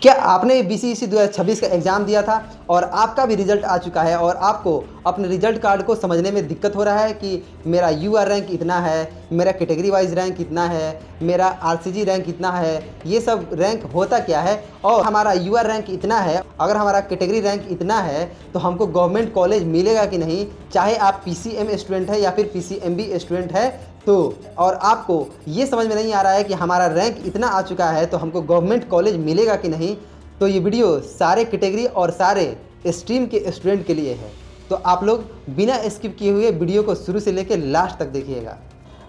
क्या आपने बीसीईसी 2026 का एग्ज़ाम दिया था और आपका भी रिजल्ट आ चुका है और आपको अपने रिजल्ट कार्ड को समझने में दिक्कत हो रहा है कि मेरा यूआर रैंक इतना है, मेरा कैटेगरी वाइज रैंक इतना है, मेरा आरसीजी रैंक इतना है, ये सब रैंक होता क्या है और हमारा यूआर रैंक इतना है, अगर हमारा कैटेगरी रैंक इतना है तो हमको गवर्नमेंट कॉलेज मिलेगा कि नहीं, चाहे आप पीसीएम स्टूडेंट है या फिर पीसीएमबी स्टूडेंट है तो। और आपको ये समझ में नहीं आ रहा है कि हमारा रैंक इतना आ चुका है तो हमको गवर्नमेंट कॉलेज मिलेगा कि नहीं, तो ये वीडियो सारे कैटेगरी और सारे स्ट्रीम के स्टूडेंट के लिए है। तो आप लोग बिना स्किप किए हुए वीडियो को शुरू से लेकर लास्ट तक देखिएगा।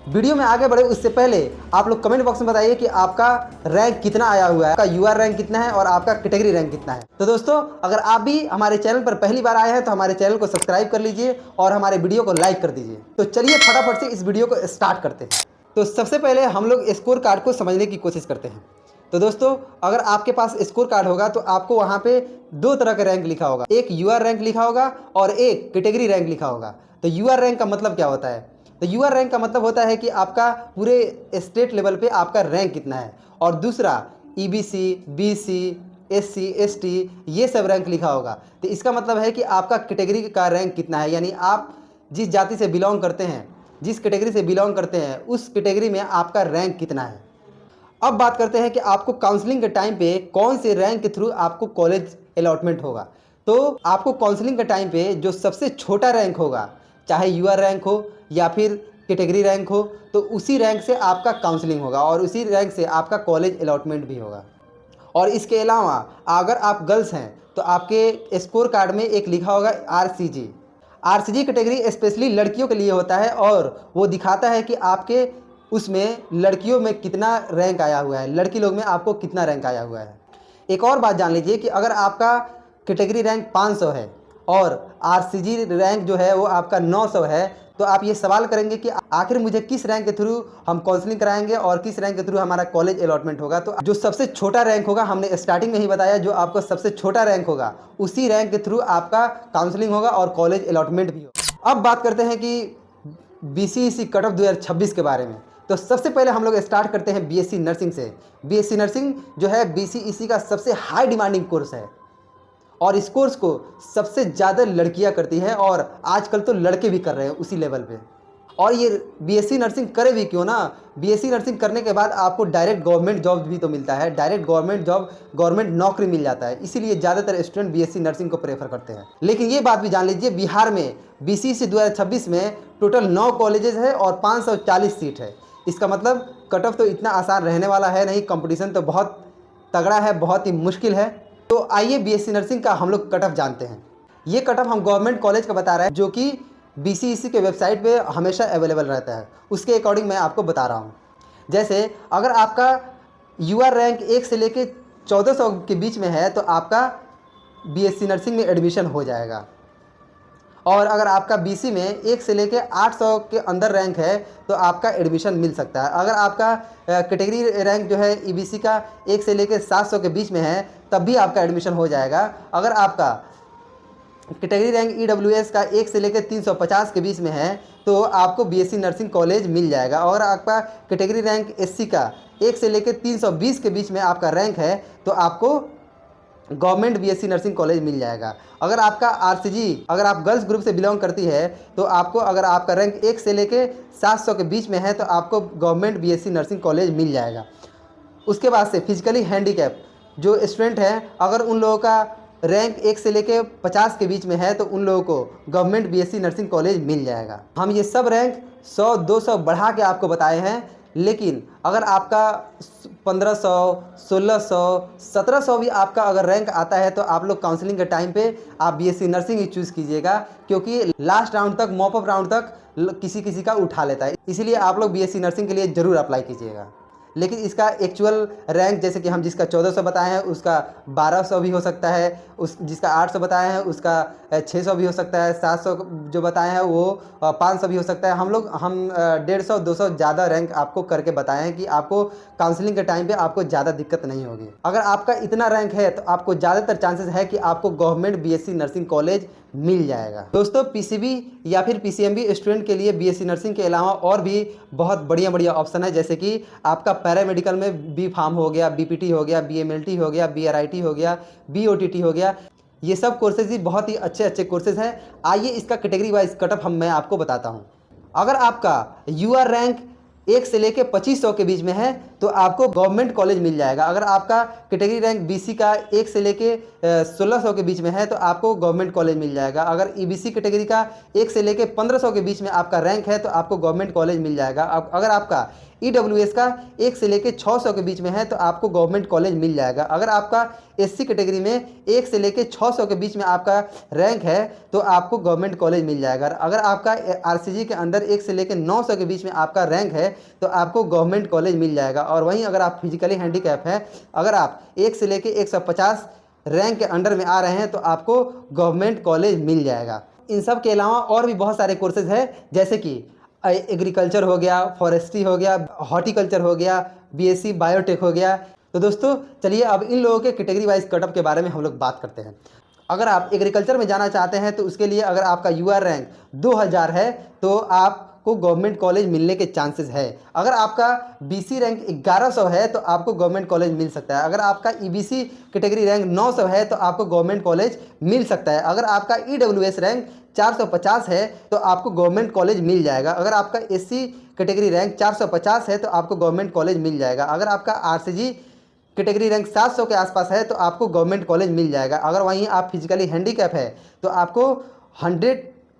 वीडियो में आगे बढ़े उससे पहले आप लोग कमेंट बॉक्स में बताइए कि आपका रैंक कितना आया हुआ है, आपका यूआर रैंक कितना है और आपका कैटेगरी रैंक कितना है। तो दोस्तों, अगर आप भी हमारे चैनल पर पहली बार आए हैं तो हमारे चैनल को सब्सक्राइब कर लीजिए और हमारे वीडियो को लाइक कर दीजिए। तो चलिए फटाफट से इस वीडियो को स्टार्ट करते हैं। तो सबसे पहले हम लोग स्कोर कार्ड को समझने की कोशिश करते हैं। तो दोस्तों, अगर आपके पास स्कोर कार्ड होगा तो आपको वहाँ पे दो तरह का रैंक लिखा होगा, एक यूआर रैंक लिखा होगा और एक कैटेगरी रैंक लिखा होगा। तो यूआर रैंक का मतलब क्या होता है? तो यूआर रैंक का मतलब होता है कि आपका पूरे स्टेट लेवल पे आपका रैंक कितना है, और दूसरा ईबीसी, बीसी, एससी, एसटी ये सब रैंक लिखा होगा। तो इसका मतलब है कि आपका कैटेगरी का रैंक कितना है, यानी आप जिस जाति से बिलोंग करते हैं, जिस कैटेगरी से बिलोंग करते हैं, उस कैटेगरी में आपका रैंक कितना है। अब बात करते हैं कि आपको काउंसलिंग के टाइम पे कौन से रैंक के थ्रू आपको कॉलेज अलॉटमेंट होगा। तो आपको काउंसलिंग के टाइम पे जो सबसे छोटा रैंक होगा, चाहे यूआर रैंक हो या फिर कैटेगरी रैंक हो, तो उसी रैंक से आपका काउंसलिंग होगा और उसी रैंक से आपका कॉलेज अलॉटमेंट भी होगा। और इसके अलावा अगर आप गर्ल्स हैं तो आपके स्कोर कार्ड में एक लिखा होगा आरसीजी। आरसीजी कैटेगरी स्पेशली लड़कियों के लिए होता है और वो दिखाता है कि आपके उसमें लड़कियों में कितना रैंक आया हुआ है, लड़की लोग में आपको कितना रैंक आया हुआ है। एक और बात जान लीजिए कि अगर आपका कैटेगरी रैंक 500 है और आरसीजी रैंक जो है वो आपका 900 है, तो आप ये सवाल करेंगे कि आखिर मुझे किस रैंक के थ्रू हम काउंसलिंग कराएंगे और किस रैंक के थ्रू हमारा कॉलेज अलॉटमेंट होगा। तो जो सबसे छोटा रैंक होगा, हमने स्टार्टिंग में ही बताया, जो आपका सबसे छोटा रैंक होगा उसी रैंक के थ्रू आपका काउंसलिंग होगा और कॉलेज अलॉटमेंट भी होगा। अब बात करते हैं कि बीसीईसी कट ऑफ 2026 के बारे में। तो सबसे पहले हम लोग स्टार्ट करते हैं बीएससी नर्सिंग से। बीएससी नर्सिंग जो है बीसीईसी का सबसे हाई डिमांडिंग कोर्स है और इस कोर्स को सबसे ज़्यादा लड़कियां करती हैं और आजकल तो लड़के भी कर रहे हैं उसी लेवल पे। और ये बीएससी नर्सिंग करे भी क्यों ना, बीएससी नर्सिंग करने के बाद आपको डायरेक्ट गवर्नमेंट जॉब भी तो मिलता है, डायरेक्ट गवर्नमेंट जॉब, गवर्नमेंट नौकरी मिल जाता है। इसीलिए ज़्यादातर स्टूडेंट बीएससी नर्सिंग को प्रेफर करते हैं। लेकिन ये बात भी जान लीजिए, बिहार में बीसीईसी 2026 में टोटल 9 कॉलेजेस है और 540 सीट है। इसका मतलब कट ऑफ तो इतना आसान रहने वाला है नहीं, कंपटीशन तो बहुत तगड़ा है, बहुत ही मुश्किल है। तो आइए बीएससी नर्सिंग का हम लोग कट ऑफ जानते हैं। ये कट ऑफ हम गवर्नमेंट कॉलेज का बता रहे हैं, जो कि बीसीईसी के वेबसाइट पे हमेशा अवेलेबल रहता है, उसके अकॉर्डिंग मैं आपको बता रहा हूँ। जैसे अगर आपका यूआर रैंक 1 से लेके 1400 के बीच में है तो आपका बीएससी नर्सिंग में एडमिशन हो जाएगा। और अगर आपका बीसी में 1 से लेके 800 के अंदर रैंक है तो आपका एडमिशन मिल सकता है। अगर आपका कैटेगरी रैंक जो है ईबीसी का 1 से लेके 700 के बीच में है तब भी आपका एडमिशन हो जाएगा। अगर आपका कैटेगरी रैंक ईडब्ल्यूएस का 1 से लेकर 350 के बीच में है तो आपको बीएससी नर्सिंग कॉलेज मिल जाएगा। और आपका कैटेगरी रैंक एससी का 1 से लेकर 320 के बीच में आपका रैंक है तो आपको गवर्नमेंट बीएससी नर्सिंग कॉलेज मिल जाएगा। अगर आपका आरसीजी, अगर आप गर्ल्स ग्रुप से बिलोंग करती है तो आपको, अगर आपका रैंक 1 से लेके 700 के बीच में है तो आपको गवर्नमेंट बीएससी नर्सिंग कॉलेज मिल जाएगा। उसके बाद से फिजिकली हैंडीकैप जो स्टूडेंट हैं, अगर उन लोगों का रैंक 1 से लेके 50 के बीच में है तो उन लोगों को गवर्नमेंट बीएससी नर्सिंग कॉलेज मिल जाएगा। हम ये सब रैंक 100-200 बढ़ा के आपको बताए हैं, लेकिन अगर आपका 1500, 1600, 1700 भी आपका अगर रैंक आता है तो आप लोग काउंसलिंग के टाइम पे आप बीएससी नर्सिंग ही चूज़ कीजिएगा, क्योंकि लास्ट राउंड तक, मॉप अप राउंड तक किसी किसी का उठा लेता है। इसीलिए आप लोग बीएससी नर्सिंग के लिए ज़रूर अप्लाई कीजिएगा। लेकिन इसका एक्चुअल रैंक, जैसे कि हम जिसका 1400 बताए हैं उसका 1200 भी हो सकता है, उस जिसका 800 बताए हैं उसका 600 भी हो सकता है, 700 जो बताए हैं वो 500 भी हो सकता है। हम 150-200 ज़्यादा रैंक आपको करके बताए हैं कि आपको काउंसलिंग के टाइम पे आपको ज़्यादा दिक्कत नहीं होगी। अगर आपका इतना रैंक है तो आपको ज़्यादातर चांसेस है कि आपको गवर्नमेंट बीएससी नर्सिंग कॉलेज मिल जाएगा। दोस्तों, पीसीबी या फिर पीसीएमबी स्टूडेंट के लिए बीएससी नर्सिंग के अलावा और भी बहुत बढ़िया बढ़िया ऑप्शन है, जैसे कि आपका पैरामेडिकल में बी फार्म हो गया, बीपीटी हो गया, बीएमएलटी हो गया, बीआरआईटी हो गया, बीओटीटी हो गया, ये सब कोर्सेज ही बहुत ही अच्छे अच्छे कोर्सेज हैं। आइए इसका कैटेगरी वाइज कटअप मैं आपको बताता हूँ। अगर आपका यूआर रैंक 1 से लेके 2500 के बीच में है तो आपको गवर्नमेंट कॉलेज मिल जाएगा। अगर आपका कैटेगरी रैंक बीसी का 1 से लेके 1600 के बीच में है तो आपको गवर्नमेंट कॉलेज मिल जाएगा। अगर ईबीसी कैटेगरी का 1 से लेके 1500 के बीच में आपका रैंक है तो आपको गवर्नमेंट कॉलेज मिल जाएगा। अगर आपका ईडब्ल्यूएस का 1 से लेके 600 के बीच में है तो आपको गवर्नमेंट कॉलेज मिल जाएगा। अगर आपका एससी कैटेगरी में 1 से लेके 600 के बीच में आपका रैंक है तो आपको गवर्नमेंट कॉलेज मिल जाएगा। अगर आपका आरसीजी के अंदर 1 से लेके 900 के बीच में आपका रैंक है तो आपको गवर्नमेंट कॉलेज मिल जाएगा। और वहीं अगर आप फिजिकली हैंडीकैप हैं, अगर आप 1 से लेके 150 रैंक के अंडर में आ रहे हैं तो आपको गवर्नमेंट कॉलेज मिल जाएगा। इन सब के अलावा और भी बहुत सारे कोर्सेज हैं, जैसे कि एग्रीकल्चर हो गया, फॉरेस्ट्री हो गया, हॉर्टिकल्चर हो गया, बीएससी बायोटेक हो गया। तो दोस्तों चलिए अब इन लोगों के कैटेगरी वाइज कटअप के बारे में हम लोग बात करते हैं। अगर आप एग्रीकल्चर में जाना चाहते हैं तो उसके लिए अगर आपका यूआर रैंक 2000 है तो आपको गवर्नमेंट कॉलेज मिलने के चांसेस है। अगर आपका बीसी रैंक 1100 है तो आपको गवर्नमेंट कॉलेज मिल सकता है। अगर आपका ईबीसी कैटेगरी रैंक 900 है तो आपको गवर्नमेंट कॉलेज मिल सकता है। अगर आपका ईडब्ल्यूएस रैंक 450 है तो आपको गवर्नमेंट कॉलेज मिल जाएगा। अगर आपका एससी कैटेगरी रैंक 450 है तो आपको गवर्नमेंट कॉलेज मिल जाएगा। अगर आपका आरसीजी कैटेगरी रैंक 700 के आसपास है तो आपको गवर्नमेंट कॉलेज मिल जाएगा। अगर वहीं आप फिजिकली हैंडीकैप है तो आपको 100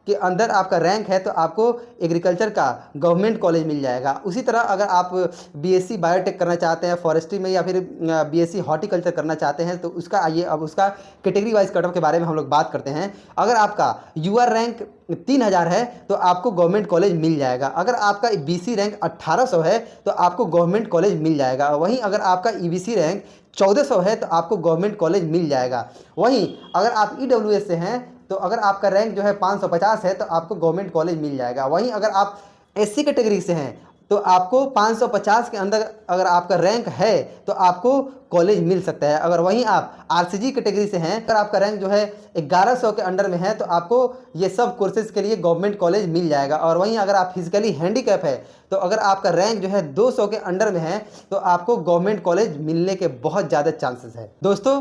के अंदर आपका रैंक है तो आपको एग्रीकल्चर का गवर्नमेंट कॉलेज मिल जाएगा। उसी तरह अगर आप बीएससी बायोटेक करना चाहते हैं फॉरेस्ट्री में या फिर बीएससी हॉर्टिकल्चर करना चाहते हैं तो उसका आइए अब उसका कैटेगरी वाइज कटअप के बारे में हम लोग बात करते हैं। अगर आपका यूआर रैंक 3000 है तो आपको गवर्नमेंट कॉलेज मिल जाएगा। अगर आपका बीसी रैंक 1800 है तो आपको गवर्नमेंट कॉलेज मिल जाएगा। वहीं अगर आपका ईबीसी रैंक 1400 है तो आपको गवर्नमेंट कॉलेज मिल जाएगा। वहीं अगर आप ईडब्ल्यूएस से हैं तो अगर आपका रैंक जो है 550 है तो आपको गवर्नमेंट कॉलेज मिल जाएगा। वहीं अगर आप एससी कैटेगरी से हैं तो आपको 550 के अंदर अगर आपका रैंक है तो आपको कॉलेज मिल सकता है। अगर वहीं आप आरसीजी कैटेगरी से हैं अगर आपका रैंक जो है 1100 के अंडर में है तो आपको ये सब कोर्सेज के लिए गवर्नमेंट कॉलेज मिल जाएगा। और वहीं अगर आप फिजिकली हैंडीकैप है तो अगर आपका रैंक जो है 200 के अंडर में है तो आपको गवर्नमेंट कॉलेज मिलने के बहुत ज़्यादा चांसेस है। दोस्तों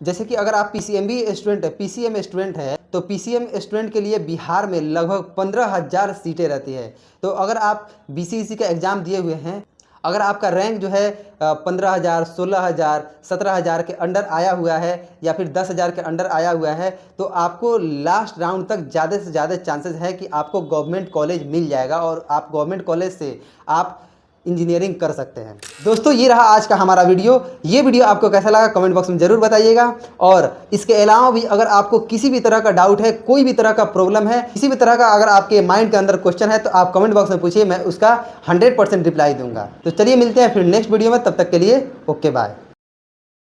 जैसे कि अगर आप पीसीएम स्टूडेंट है तो पीसीएम स्टूडेंट के लिए बिहार में लगभग 15,000 सीटें रहती है। तो अगर आप बीसीईसी का एग्ज़ाम दिए हुए हैं, अगर आपका रैंक जो है 15,000, 16,000, 17,000 के अंडर आया हुआ है या फिर 10,000 के अंडर आया हुआ है तो आपको लास्ट राउंड तक ज़्यादा से ज़्यादा चांसेस है कि आपको गवर्नमेंट कॉलेज मिल जाएगा और आप गवर्नमेंट कॉलेज से आप इंजीनियरिंग कर सकते हैं। दोस्तों ये रहा आज का हमारा वीडियो। ये वीडियो आपको कैसा लगा कमेंट बॉक्स में ज़रूर बताइएगा। और इसके अलावा भी अगर आपको किसी भी तरह का डाउट है, कोई भी तरह का प्रॉब्लम है, किसी भी तरह का अगर आपके माइंड के अंदर क्वेश्चन है तो आप कमेंट बॉक्स में पूछिए, मैं उसका 100% रिप्लाई दूंगा। तो चलिए मिलते हैं फिर नेक्स्ट वीडियो में, तब तक के लिए ओके बाय।